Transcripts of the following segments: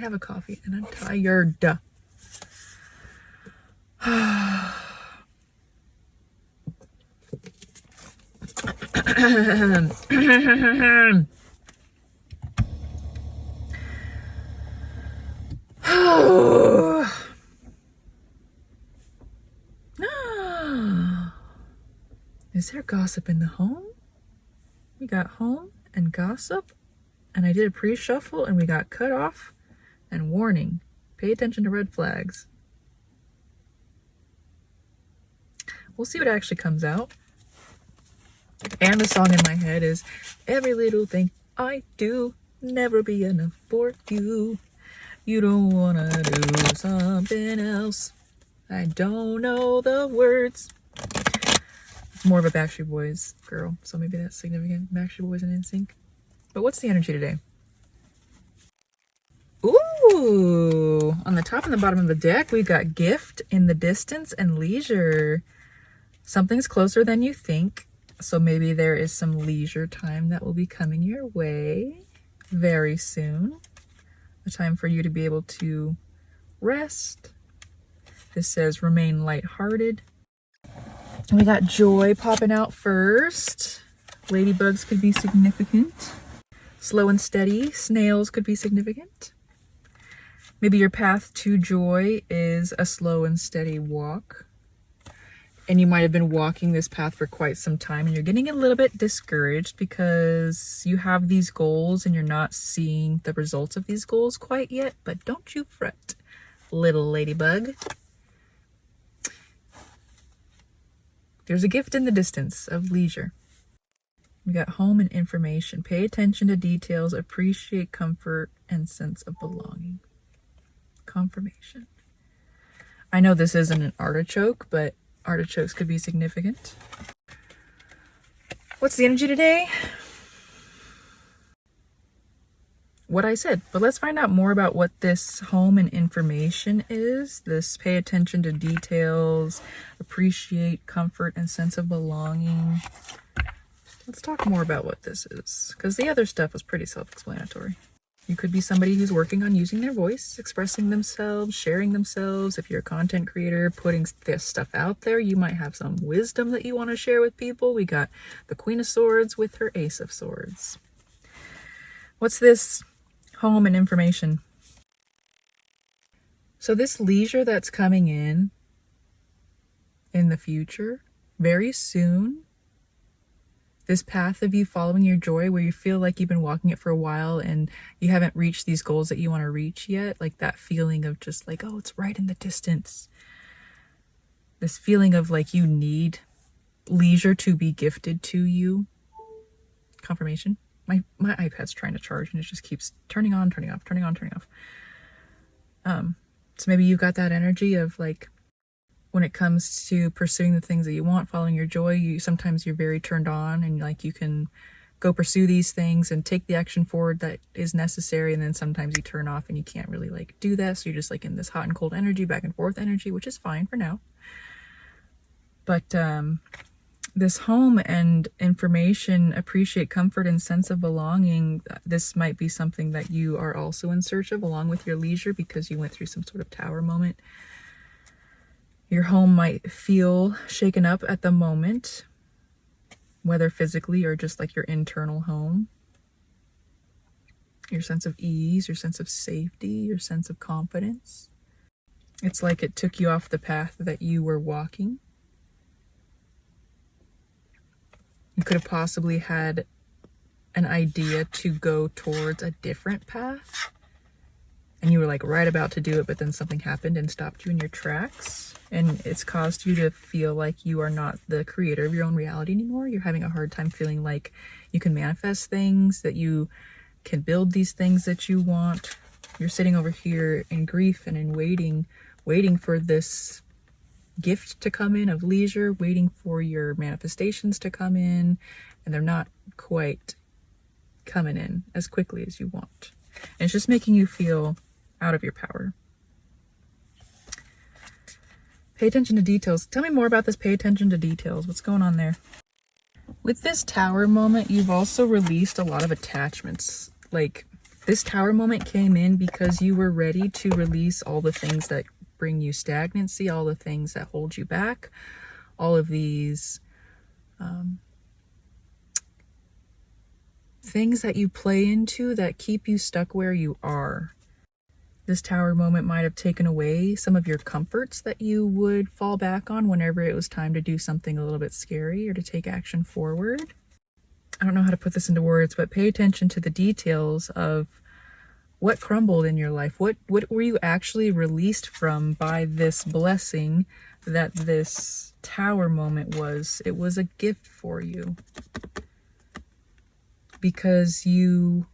have a coffee and I'm tired. Is there gossip in the home? We got home and gossip, and I did a pre-shuffle and we got cut off and warning. Pay attention to red flags. We'll see what actually comes out. And the song in my head is, every little thing I do, never be enough for you. You don't wanna do something else. I don't know the words. More of a Backstreet Boys girl, so maybe that's significant. Backstreet Boys and NSYNC. But what's the energy today? Ooh! On the top and the bottom of the deck, we've got gift, in the distance, and leisure. Something's closer than you think, so maybe there is some leisure time that will be coming your way very soon. A time for you to be able to rest. This says remain lighthearted. We got joy popping out first. Ladybugs could be significant. Slow and steady. Snails could be significant. Maybe your path to joy is a slow and steady walk. And you might have been walking this path for quite some time and you're getting a little bit discouraged because you have these goals and you're not seeing the results of these goals quite yet. But don't you fret, little ladybug. There's a gift in the distance of leisure. We got home and information. Pay attention to details, appreciate comfort and sense of belonging. Confirmation. I know this isn't an artichoke, but artichokes could be significant. What's the energy today? What I said, but let's find out more about what this home and information is. This pay attention to details, appreciate comfort and sense of belonging. Let's talk more about what this is, because the other stuff was pretty self-explanatory. You could be somebody who's working on using their voice, expressing themselves, sharing themselves. If you're a content creator, putting this stuff out there, you might have some wisdom that you want to share with people. We got the Queen of Swords with her Ace of Swords. What's this home and information? So this leisure that's coming in the future, very soon, this path of you following your joy where you feel like you've been walking it for a while and you haven't reached these goals that you want to reach yet, like that feeling of just like, oh, it's right in the distance. This feeling of like you need leisure to be gifted to you. Confirmation. My iPad's trying to charge and it just keeps turning on, turning off, turning on, turning off. So maybe you've got that energy of like, when it comes to pursuing the things that you want, following your joy, sometimes you're very turned on and like you can go pursue these things and take the action forward that is necessary. And then sometimes you turn off and you can't really like do that. So you're just like in this hot and cold energy, back and forth energy, which is fine for now. But this home and information, appreciate comfort and sense of belonging. This might be something that you are also in search of along with your leisure because you went through some sort of tower moment. Your home might feel shaken up at the moment, whether physically or just like your internal home. Your sense of ease, your sense of safety, your sense of confidence. It's like it took you off the path that you were walking. You could have possibly had an idea to go towards a different path and you were like right about to do it, but then something happened and stopped you in your tracks. And it's caused you to feel like you are not the creator of your own reality anymore. You're having a hard time feeling like you can manifest things, that you can build these things that you want. You're sitting over here in grief and in waiting for this gift to come in of leisure, waiting for your manifestations to come in, and they're not quite coming in as quickly as you want. And it's just making you feel out of your power. Pay attention to details. Tell me more about this. Pay attention to details. What's going on there? With this tower moment, you've also released a lot of attachments. Like This Tower moment came in because you were ready to release all the things that bring you stagnancy, all the things that hold you back, all of these things that you play into that keep you stuck where you are. This Tower moment might have taken away some of your comforts that you would fall back on whenever it was time to do something a little bit scary or to take action forward. I don't know how to put this into words, but pay attention to the details of what crumbled in your life. What were you actually released from by this blessing that this Tower moment was? It was a gift for you because you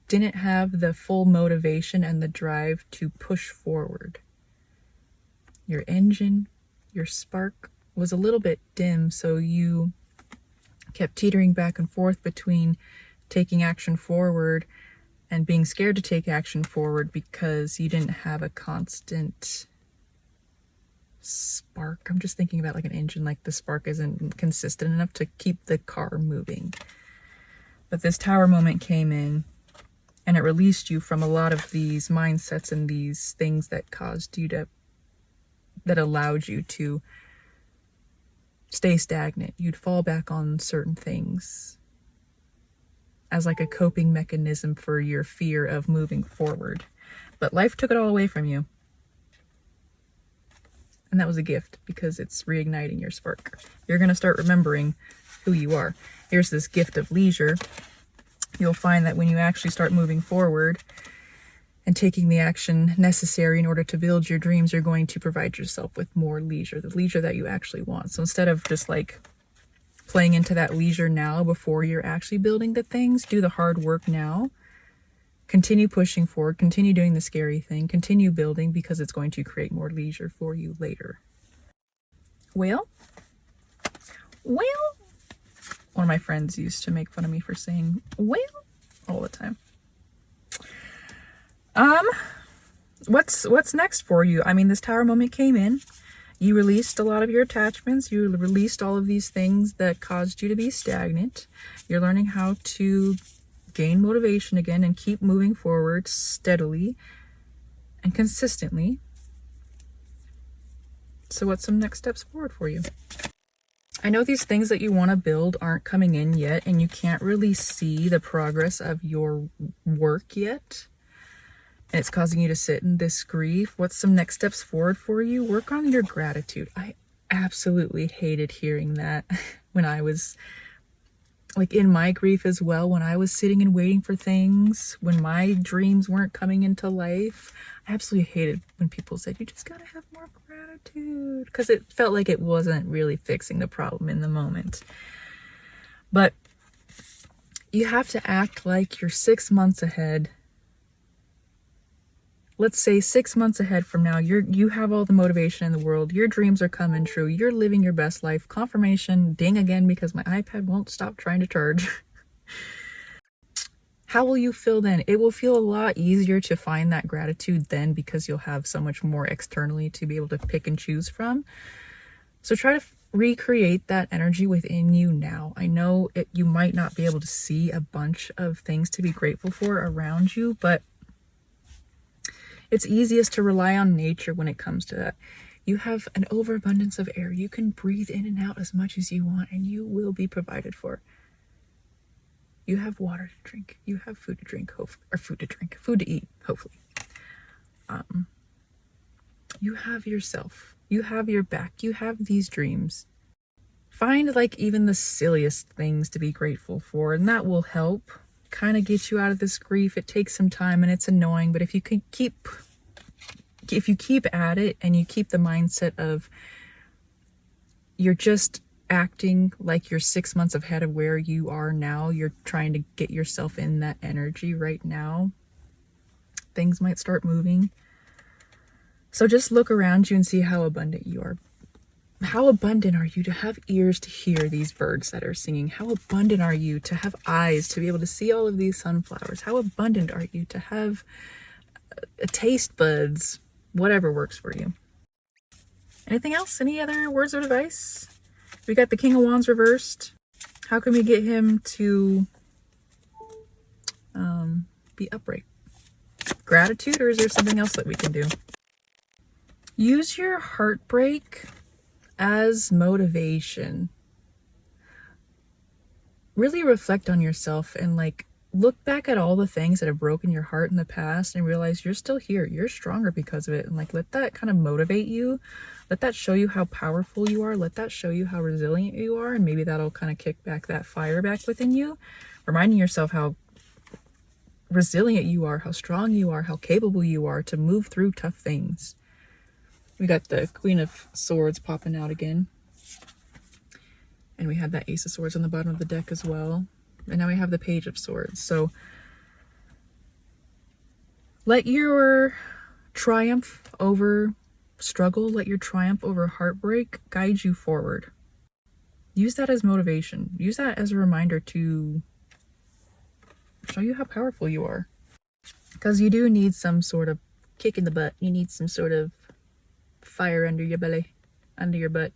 didn't have the full motivation and the drive to push forward. Your engine, your spark was a little bit dim, so you kept teetering back and forth between taking action forward and being scared to take action forward because you didn't have a constant spark. I'm just thinking about like an engine, like the spark isn't consistent enough to keep the car moving. But this Tower moment came in and it released you from a lot of these mindsets and these things that caused you to, that allowed you to stay stagnant. You'd fall back on certain things as like a coping mechanism for your fear of moving forward. But life took it all away from you. And that was a gift because it's reigniting your spark. You're going to start remembering who you are. Here's this gift of leisure. You'll find that when you actually start moving forward and taking the action necessary in order to build your dreams, you're going to provide yourself with more leisure, the leisure that you actually want. So instead of just like playing into that leisure now before you're actually building the things, do the hard work now. Continue pushing forward, continue doing the scary thing, continue building because it's going to create more leisure for you later. Well, one of my friends used to make fun of me for saying well all the time. What's next for you? I mean, this Tower moment came in. You released a lot of your attachments. You released all of these things that caused you to be stagnant. You're learning how to gain motivation again and keep moving forward steadily and consistently. So what's some next steps forward for you? I know these things that you want to build aren't coming in yet, and you can't really see the progress of your work yet. And it's causing you to sit in this grief. What's some next steps forward for you? Work on your gratitude. I absolutely hated hearing that when I was like in my grief as well, when I was sitting and waiting for things, when my dreams weren't coming into life. I absolutely hated when people said, you just gotta have more gratitude, because it felt like it wasn't really fixing the problem in the moment. But you have to act like you're 6 months ahead. Let's say 6 months ahead from now, you have all the motivation in the world. Your dreams are coming true. You're living your best life. Confirmation, ding again, because my iPad won't stop trying to charge. How will you feel then? It will feel a lot easier to find that gratitude then because you'll have so much more externally to be able to pick and choose from. So try to recreate that energy within you now. I know you might not be able to see a bunch of things to be grateful for around you, but it's easiest to rely on nature when it comes to that. You have an overabundance of air. You can breathe in and out as much as you want, and you will be provided for. You have water to drink. You have food to drink, hopefully, or food to eat, hopefully. You have yourself. You have your back. You have these dreams. Find like even the silliest things to be grateful for, and that will help kind of get you out of this grief. It takes some time and it's annoying, but if you keep at it and you keep the mindset of you're just acting like you're 6 months ahead of where you are now, you're trying to get yourself in that energy right now, things might start moving. So just look around you and see how abundant you are. How abundant are you to have ears to hear these birds that are singing? How abundant are you to have eyes to be able to see all of these sunflowers? How abundant are you to have taste buds? Whatever works for you. Anything else? Any other words of advice? We got the King of Wands reversed. How can we get him to be upright. Gratitude, or is there something else that we can do? Use your heartbreak as motivation. Really reflect on yourself and like look back at all the things that have broken your heart in the past and realize you're still here. You're stronger because of it. And like, let that kind of motivate you. Let that show you how powerful you are. Let that show you how resilient you are. And maybe that'll kind of kick back that fire back within you, reminding yourself how resilient you are, how strong you are, how capable you are to move through tough things. We got the Queen of Swords popping out again. And we have that Ace of Swords on the bottom of the deck as well. And now we have the Page of Swords. So let your triumph over struggle, let your triumph over heartbreak guide you forward. Use that as motivation. Use that as a reminder to show you how powerful you are. Because you do need some sort of kick in the butt. You need some sort of fire under your belly, under your butt,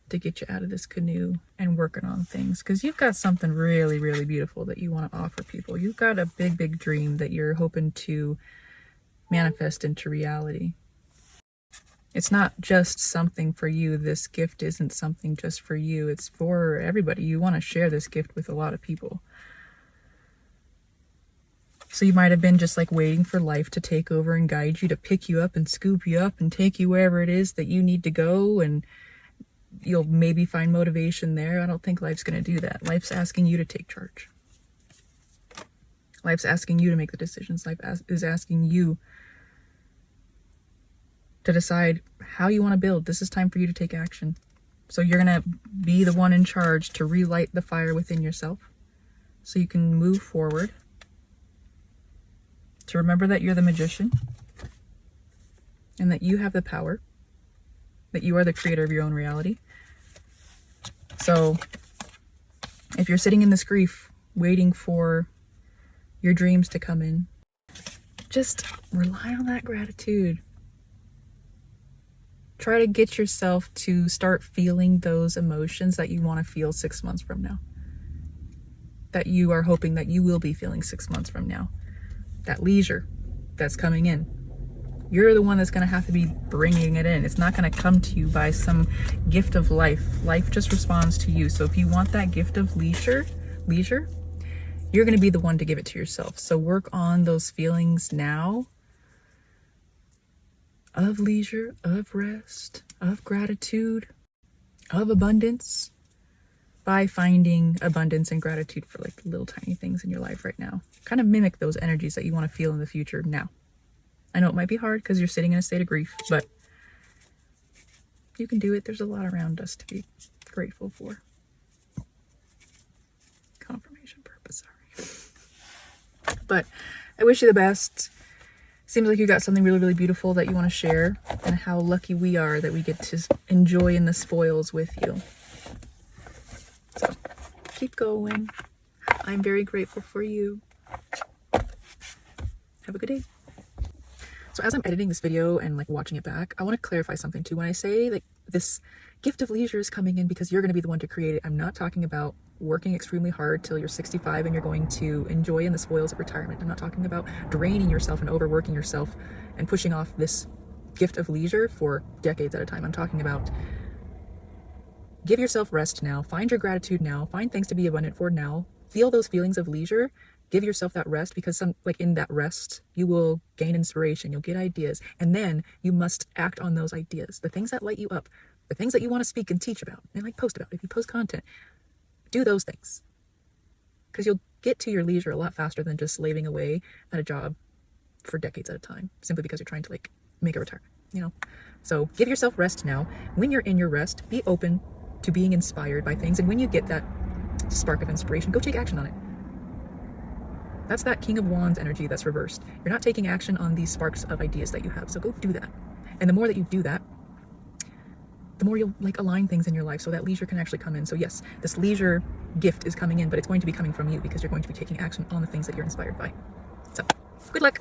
to get you out of this canoe and working on things, because you've got something really, really beautiful that you want to offer people. You've got a big, big dream that you're hoping to manifest into reality. It's not just something for you. This gift isn't something just for you. It's for everybody. You want to share this gift with a lot of people. So you might have been just like waiting for life to take over and guide you, to pick you up and scoop you up and take you wherever it is that you need to go, and you'll maybe find motivation there. I don't think life's going to do that. Life's asking you to take charge. Life's asking you to make the decisions. Life is asking you to decide how you want to build. This is time for you to take action. So you're going to be the one in charge to relight the fire within yourself so you can move forward. To remember that you're the magician and that you have the power, that you are the creator of your own reality. So if you're sitting in this grief, waiting for your dreams to come in, just rely on that gratitude. Try to get yourself to start feeling those emotions that you want to feel 6 months from now, that you are hoping that you will be feeling 6 months from now. That leisure that's coming in. You're the one that's going to have to be bringing it in. It's not going to come to you by some gift of life. Life just responds to you. So if you want that gift of leisure, you're going to be the one to give it to yourself. So work on those feelings now of leisure, of rest, of gratitude, of abundance, by finding abundance and gratitude for like little tiny things in your life right now. Kind of mimic those energies that you want to feel in the future now. I know it might be hard because you're sitting in a state of grief, but you can do it. There's a lot around us to be grateful for. Confirmation purpose, sorry. But I wish you the best. Seems like you got something really, really beautiful that you want to share, and how lucky we are that we get to enjoy in the spoils with you. So keep going. I'm very grateful for you. Have a good day. So as I'm editing this video and like watching it back, I want to clarify something too. When I say like this gift of leisure is coming in because you're going to be the one to create it, I'm not talking about working extremely hard till you're 65 and you're going to enjoy in the spoils of retirement. I'm not talking about draining yourself and overworking yourself and pushing off this gift of leisure for decades at a time. I'm talking about give yourself rest now, find your gratitude now, find things to be abundant for now, feel those feelings of leisure, give yourself that rest, because in that rest, you will gain inspiration, you'll get ideas, and then you must act on those ideas. The things that light you up, the things that you want to speak and teach about, and like post about, if you post content, do those things. Because you'll get to your leisure a lot faster than just slaving away at a job for decades at a time, simply because you're trying to like make a retirement, you know? So give yourself rest now. When you're in your rest, be open to being inspired by things, and when you get that spark of inspiration, go take action on it. That's that King of Wands energy that's reversed. You're not taking action on these sparks of ideas that you have, so go do that. And the more that you do that, the more you'll like align things in your life so that leisure can actually come in. So yes, this leisure gift is coming in, but it's going to be coming from you because you're going to be taking action on the things that you're inspired by. So good luck.